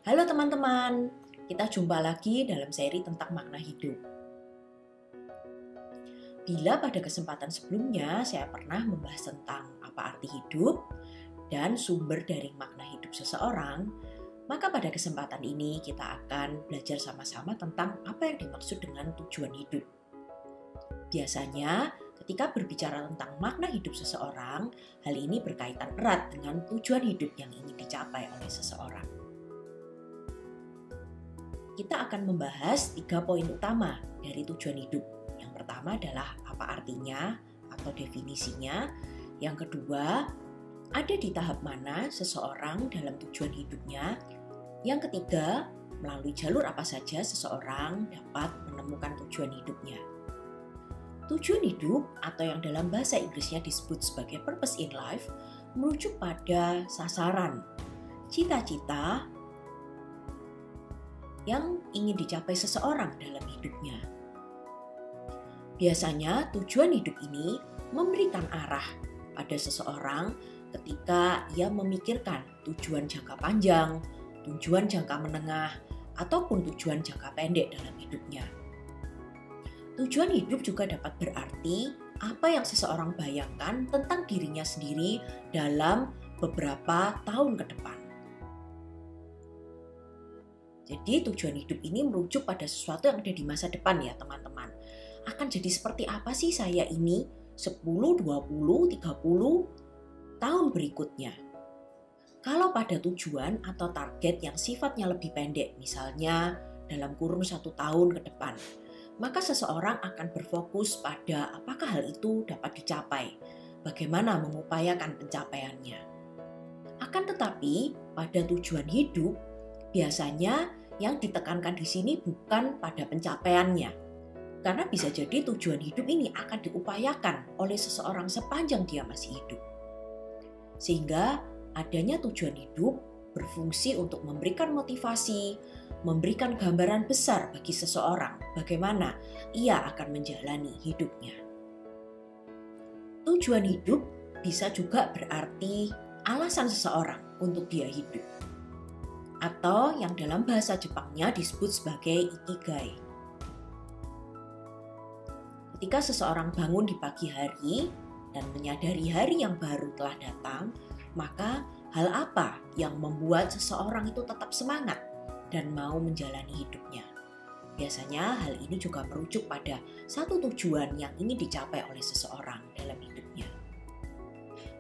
Halo teman-teman, kita jumpa lagi dalam seri tentang makna hidup. Bila pada kesempatan sebelumnya saya pernah membahas tentang apa arti hidup dan sumber dari makna hidup seseorang, maka pada kesempatan ini kita akan belajar sama-sama tentang apa yang dimaksud dengan tujuan hidup. Biasanya, ketika berbicara tentang makna hidup seseorang, hal ini berkaitan erat dengan tujuan hidup yang ingin dicapai oleh seseorang. Kita akan membahas 3 poin utama dari tujuan hidup. Yang pertama adalah apa artinya atau definisinya. Yang kedua, ada di tahap mana seseorang dalam tujuan hidupnya. Yang ketiga, melalui jalur apa saja seseorang dapat menemukan tujuan hidupnya. Tujuan hidup atau yang dalam bahasa Inggrisnya disebut sebagai purpose in life merujuk pada sasaran, cita-cita yang ingin dicapai seseorang dalam hidupnya. Biasanya tujuan hidup ini memberikan arah pada seseorang ketika ia memikirkan tujuan jangka panjang, tujuan jangka menengah, ataupun tujuan jangka pendek dalam hidupnya. Tujuan hidup juga dapat berarti apa yang seseorang bayangkan tentang dirinya sendiri dalam beberapa tahun ke depan. Jadi tujuan hidup ini merujuk pada sesuatu yang ada di masa depan ya teman-teman. Akan jadi seperti apa sih saya ini 10, 20, 30 tahun berikutnya. Kalau pada tujuan atau target yang sifatnya lebih pendek, misalnya dalam kurun 1 tahun ke depan, maka seseorang akan berfokus pada apakah hal itu dapat dicapai, bagaimana mengupayakan pencapaiannya. Akan tetapi pada tujuan hidup, biasanya yang ditekankan di sini bukan pada pencapaiannya. Karena bisa jadi tujuan hidup ini akan diupayakan oleh seseorang sepanjang dia masih hidup. Sehingga adanya tujuan hidup berfungsi untuk memberikan motivasi, memberikan gambaran besar bagi seseorang bagaimana ia akan menjalani hidupnya. Tujuan hidup bisa juga berarti alasan seseorang untuk dia hidup, atau yang dalam bahasa Jepangnya disebut sebagai ikigai. Ketika seseorang bangun di pagi hari dan menyadari hari yang baru telah datang, maka hal apa yang membuat seseorang itu tetap semangat dan mau menjalani hidupnya? Biasanya hal ini juga merujuk pada satu tujuan yang ingin dicapai oleh seseorang dalam hidupnya.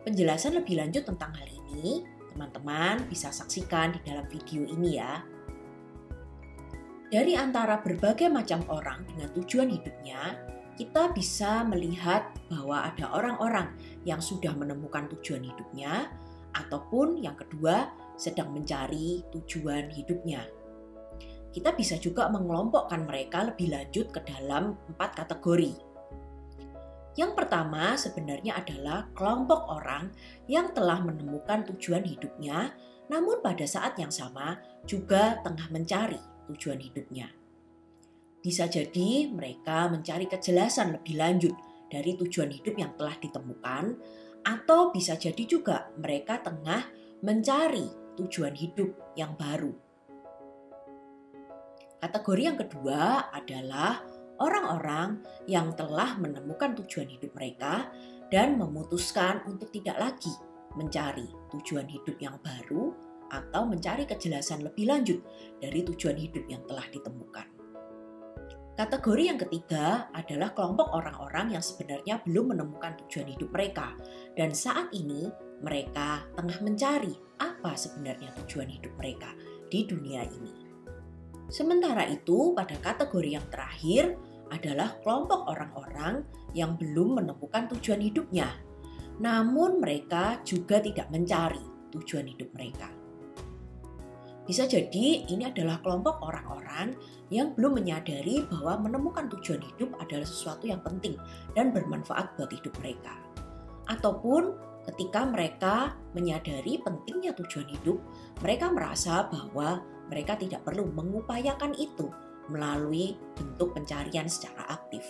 Penjelasan lebih lanjut tentang hal ini teman-teman bisa saksikan di dalam video ini ya. Dari antara berbagai macam orang dengan tujuan hidupnya, kita bisa melihat bahwa ada orang-orang yang sudah menemukan tujuan hidupnya, ataupun yang kedua sedang mencari tujuan hidupnya. Kita bisa juga mengelompokkan mereka lebih lanjut ke dalam 4 kategori. Yang pertama sebenarnya adalah kelompok orang yang telah menemukan tujuan hidupnya, namun pada saat yang sama juga tengah mencari tujuan hidupnya. Bisa jadi mereka mencari kejelasan lebih lanjut dari tujuan hidup yang telah ditemukan, atau bisa jadi juga mereka tengah mencari tujuan hidup yang baru. Kategori yang kedua adalah orang-orang yang telah menemukan tujuan hidup mereka dan memutuskan untuk tidak lagi mencari tujuan hidup yang baru atau mencari kejelasan lebih lanjut dari tujuan hidup yang telah ditemukan. Kategori yang ketiga adalah kelompok orang-orang yang sebenarnya belum menemukan tujuan hidup mereka dan saat ini mereka tengah mencari apa sebenarnya tujuan hidup mereka di dunia ini. Sementara itu, pada kategori yang terakhir adalah kelompok orang-orang yang belum menemukan tujuan hidupnya, namun mereka juga tidak mencari tujuan hidup mereka. Bisa jadi ini adalah kelompok orang-orang yang belum menyadari bahwa menemukan tujuan hidup adalah sesuatu yang penting dan bermanfaat buat hidup mereka. Ataupun ketika mereka menyadari pentingnya tujuan hidup, mereka merasa bahwa mereka tidak perlu mengupayakan itu melalui bentuk pencarian secara aktif.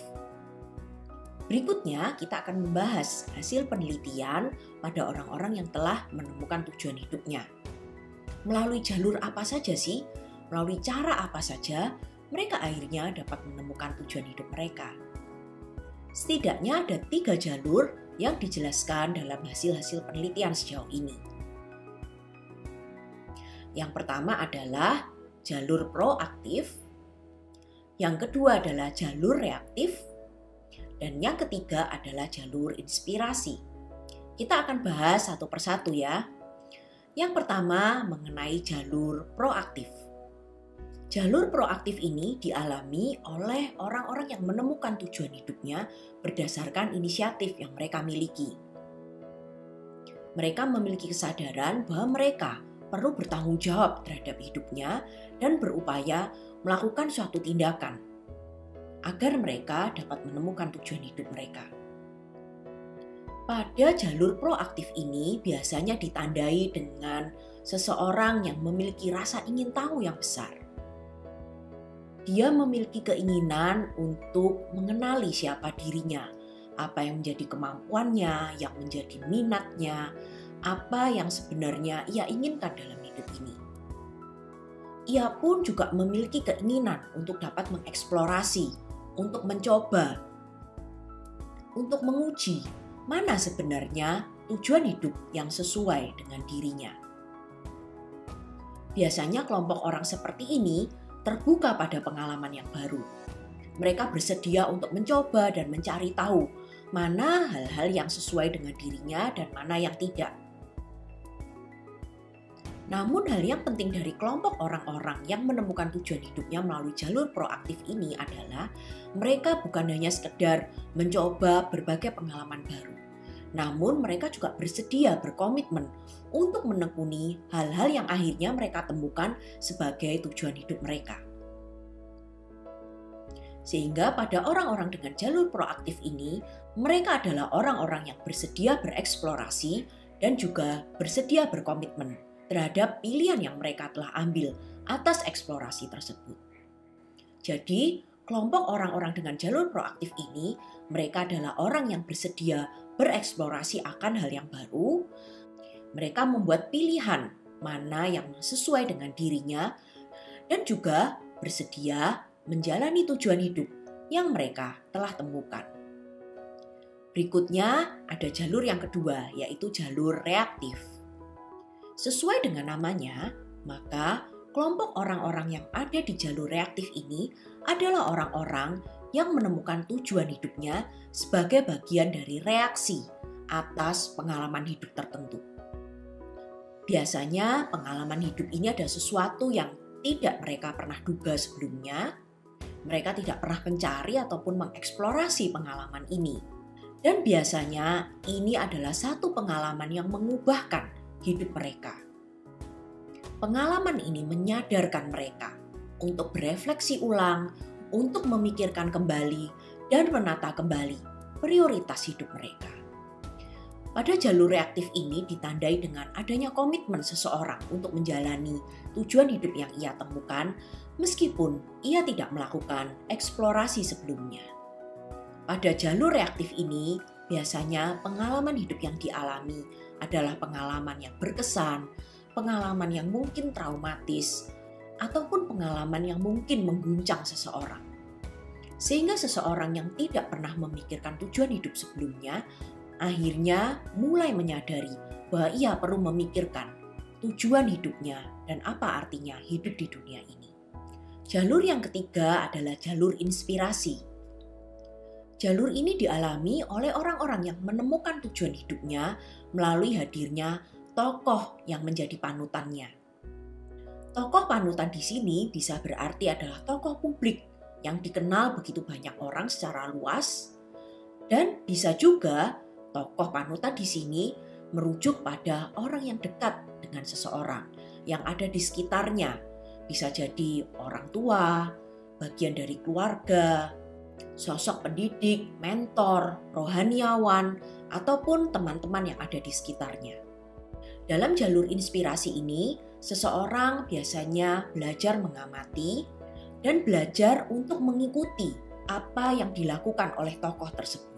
Berikutnya kita akan membahas hasil penelitian pada orang-orang yang telah menemukan tujuan hidupnya. melalui jalur apa saja sih? Melalui cara apa saja mereka akhirnya dapat menemukan tujuan hidup mereka? Setidaknya ada 3 jalur yang dijelaskan dalam hasil-hasil penelitian sejauh ini. Yang pertama adalah jalur proaktif, yang kedua adalah jalur reaktif, dan yang ketiga adalah jalur inspirasi. Kita akan bahas satu persatu ya. Yang pertama mengenai jalur proaktif. Jalur proaktif ini dialami oleh orang-orang yang menemukan tujuan hidupnya berdasarkan inisiatif yang mereka miliki. Mereka memiliki kesadaran bahwa mereka perlu bertanggung jawab terhadap hidupnya dan berupaya melakukan suatu tindakan agar mereka dapat menemukan tujuan hidup mereka. Pada jalur proaktif ini biasanya ditandai dengan seseorang yang memiliki rasa ingin tahu yang besar. Dia memiliki keinginan untuk mengenali siapa dirinya, apa yang menjadi kemampuannya, yang menjadi minatnya, apa yang sebenarnya ia inginkan dalam hidup ini. Ia pun juga memiliki keinginan untuk dapat mengeksplorasi, untuk mencoba, untuk menguji mana sebenarnya tujuan hidup yang sesuai dengan dirinya. Biasanya kelompok orang seperti ini terbuka pada pengalaman yang baru. Mereka bersedia untuk mencoba dan mencari tahu mana hal-hal yang sesuai dengan dirinya dan mana yang tidak. Namun hal yang penting dari kelompok orang-orang yang menemukan tujuan hidupnya melalui jalur proaktif ini adalah mereka bukan hanya sekedar mencoba berbagai pengalaman baru. Namun mereka juga bersedia berkomitmen untuk menekuni hal-hal yang akhirnya mereka temukan sebagai tujuan hidup mereka. Sehingga pada orang-orang dengan jalur proaktif ini, mereka adalah orang-orang yang bersedia bereksplorasi dan juga bersedia berkomitmen terhadap pilihan yang mereka telah ambil atas eksplorasi tersebut. Jadi, kelompok orang-orang dengan jalur proaktif ini, mereka adalah orang yang bersedia bereksplorasi akan hal yang baru. Mereka membuat pilihan mana yang sesuai dengan dirinya dan juga bersedia menjalani tujuan hidup yang mereka telah temukan. Berikutnya ada jalur yang kedua, yaitu jalur reaktif. Sesuai dengan namanya, maka kelompok orang-orang yang ada di jalur reaktif ini adalah orang-orang yang menemukan tujuan hidupnya sebagai bagian dari reaksi atas pengalaman hidup tertentu. Biasanya pengalaman hidup ini ada sesuatu yang tidak mereka pernah duga sebelumnya. Mereka tidak pernah mencari ataupun mengeksplorasi pengalaman ini. Dan biasanya ini adalah satu pengalaman yang mengubahkan hidup mereka. Pengalaman ini menyadarkan mereka untuk berefleksi ulang, untuk memikirkan kembali dan menata kembali prioritas hidup mereka. Pada jalur reaktif ini ditandai dengan adanya komitmen seseorang untuk menjalani tujuan hidup yang ia temukan meskipun ia tidak melakukan eksplorasi sebelumnya. Pada jalur reaktif ini, biasanya pengalaman hidup yang dialami adalah pengalaman yang berkesan, pengalaman yang mungkin traumatis, ataupun pengalaman yang mungkin mengguncang seseorang. Sehingga seseorang yang tidak pernah memikirkan tujuan hidup sebelumnya, akhirnya mulai menyadari bahwa ia perlu memikirkan tujuan hidupnya dan apa artinya hidup di dunia ini. Jalur yang ketiga adalah jalur inspirasi. Jalur ini dialami oleh orang-orang yang menemukan tujuan hidupnya melalui hadirnya tokoh yang menjadi panutannya. Tokoh panutan di sini bisa berarti adalah tokoh publik yang dikenal begitu banyak orang secara luas, dan bisa juga tokoh panutan di sini merujuk pada orang yang dekat dengan seseorang yang ada di sekitarnya. Bisa jadi orang tua, bagian dari keluarga, sosok pendidik, mentor, rohaniawan, ataupun teman-teman yang ada di sekitarnya. Dalam jalur inspirasi ini, seseorang biasanya belajar mengamati dan belajar untuk mengikuti apa yang dilakukan oleh tokoh tersebut.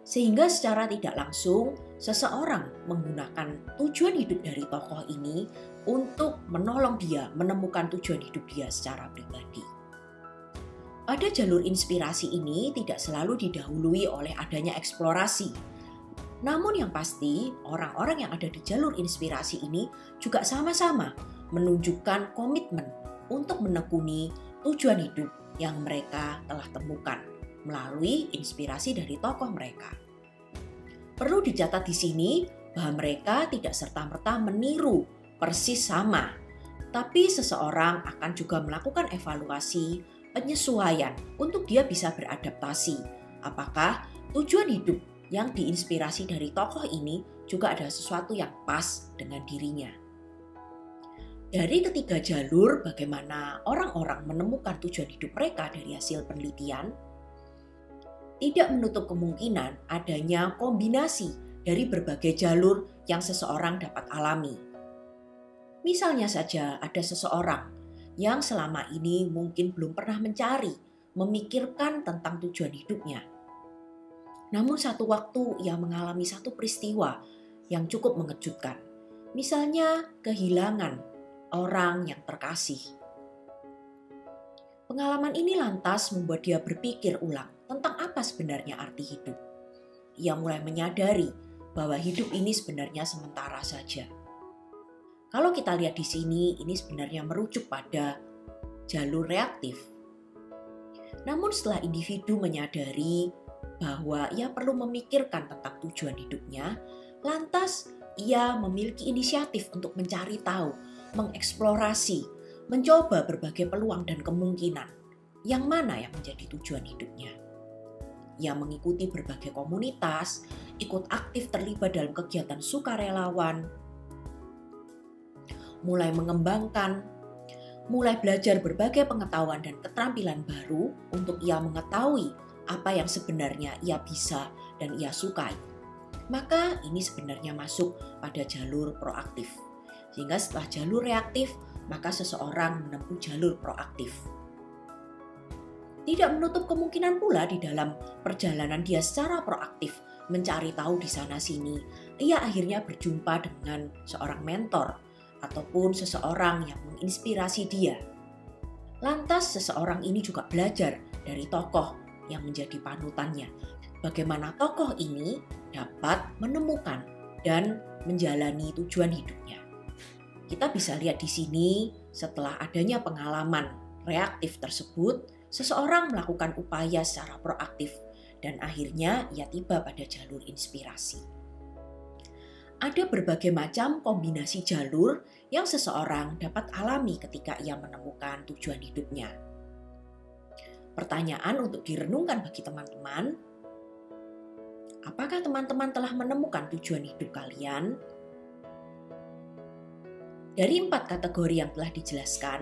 Sehingga secara tidak langsung seseorang menggunakan tujuan hidup dari tokoh ini untuk menolong dia menemukan tujuan hidup dia secara pribadi. Pada jalur inspirasi ini tidak selalu didahului oleh adanya eksplorasi. Namun yang pasti, orang-orang yang ada di jalur inspirasi ini juga sama-sama menunjukkan komitmen untuk menekuni tujuan hidup yang mereka telah temukan melalui inspirasi dari tokoh mereka. Perlu dicatat di sini bahwa mereka tidak serta-merta meniru persis sama, tapi seseorang akan juga melakukan evaluasi, penyesuaian untuk dia bisa beradaptasi. Apakah tujuan hidup yang diinspirasi dari tokoh ini juga ada sesuatu yang pas dengan dirinya. Dari ketiga jalur bagaimana orang-orang menemukan tujuan hidup mereka dari hasil penelitian, tidak menutup kemungkinan adanya kombinasi dari berbagai jalur yang seseorang dapat alami. Misalnya saja ada seseorang yang selama ini mungkin belum pernah mencari, memikirkan tentang tujuan hidupnya. Namun satu waktu ia mengalami satu peristiwa yang cukup mengejutkan. Misalnya kehilangan orang yang terkasih. Pengalaman ini lantas membuat dia berpikir ulang tentang apa sebenarnya arti hidup. Ia mulai menyadari bahwa hidup ini sebenarnya sementara saja. Kalau kita lihat di sini, ini sebenarnya merujuk pada jalur reaktif. Namun setelah individu menyadari bahwa ia perlu memikirkan tentang tujuan hidupnya, lantas ia memiliki inisiatif untuk mencari tahu, mengeksplorasi, mencoba berbagai peluang dan kemungkinan yang mana yang menjadi tujuan hidupnya. Ia mengikuti berbagai komunitas, ikut aktif terlibat dalam kegiatan sukarelawan, mulai mengembangkan, mulai belajar berbagai pengetahuan dan keterampilan baru untuk ia mengetahui apa yang sebenarnya ia bisa dan ia sukai. Maka ini sebenarnya masuk pada jalur proaktif. Sehingga setelah jalur reaktif, maka seseorang menempuh jalur proaktif. Tidak menutup kemungkinan pula di dalam perjalanan dia secara proaktif mencari tahu di sana sini, ia akhirnya berjumpa dengan seorang mentor ataupun seseorang yang menginspirasi dia. Lantas seseorang ini juga belajar dari tokoh yang menjadi panutannya. Bagaimana tokoh ini dapat menemukan dan menjalani tujuan hidupnya. Kita bisa lihat di sini setelah adanya pengalaman reaktif tersebut, seseorang melakukan upaya secara proaktif dan akhirnya ia tiba pada jalur inspirasi. Ada berbagai macam kombinasi jalur yang seseorang dapat alami ketika ia menemukan tujuan hidupnya. Pertanyaan untuk direnungkan bagi teman-teman, apakah teman-teman telah menemukan tujuan hidup kalian? Dari 4 kategori yang telah dijelaskan,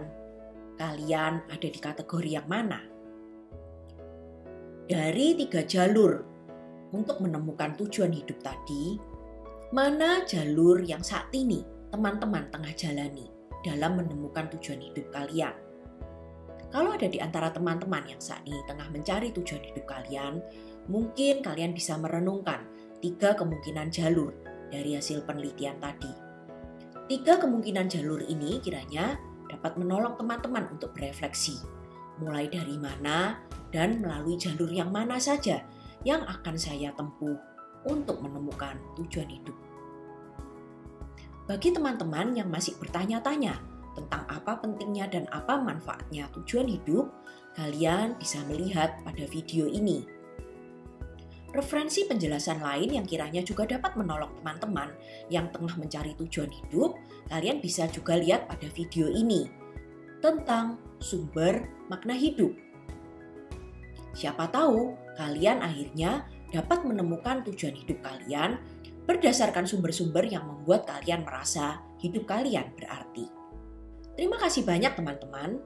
kalian ada di kategori yang mana? Dari 3 jalur untuk menemukan tujuan hidup tadi, mana jalur yang saat ini teman-teman tengah jalani dalam menemukan tujuan hidup kalian? Kalau ada di antara teman-teman yang saat ini tengah mencari tujuan hidup kalian, mungkin kalian bisa merenungkan 3 kemungkinan jalur dari hasil penelitian tadi. 3 kemungkinan jalur ini kiranya dapat menolong teman-teman untuk berefleksi. Mulai dari mana dan melalui jalur yang mana saja yang akan saya tempuh untuk menemukan tujuan hidup. Bagi teman-teman yang masih bertanya-tanya tentang apa pentingnya dan apa manfaatnya tujuan hidup, kalian bisa melihat pada video ini. Referensi penjelasan lain yang kiranya juga dapat menolong teman-teman yang tengah mencari tujuan hidup, kalian bisa juga lihat pada video ini tentang sumber makna hidup. Siapa tahu kalian akhirnya dapat menemukan tujuan hidup kalian berdasarkan sumber-sumber yang membuat kalian merasa hidup kalian berarti. Terima kasih banyak teman-teman.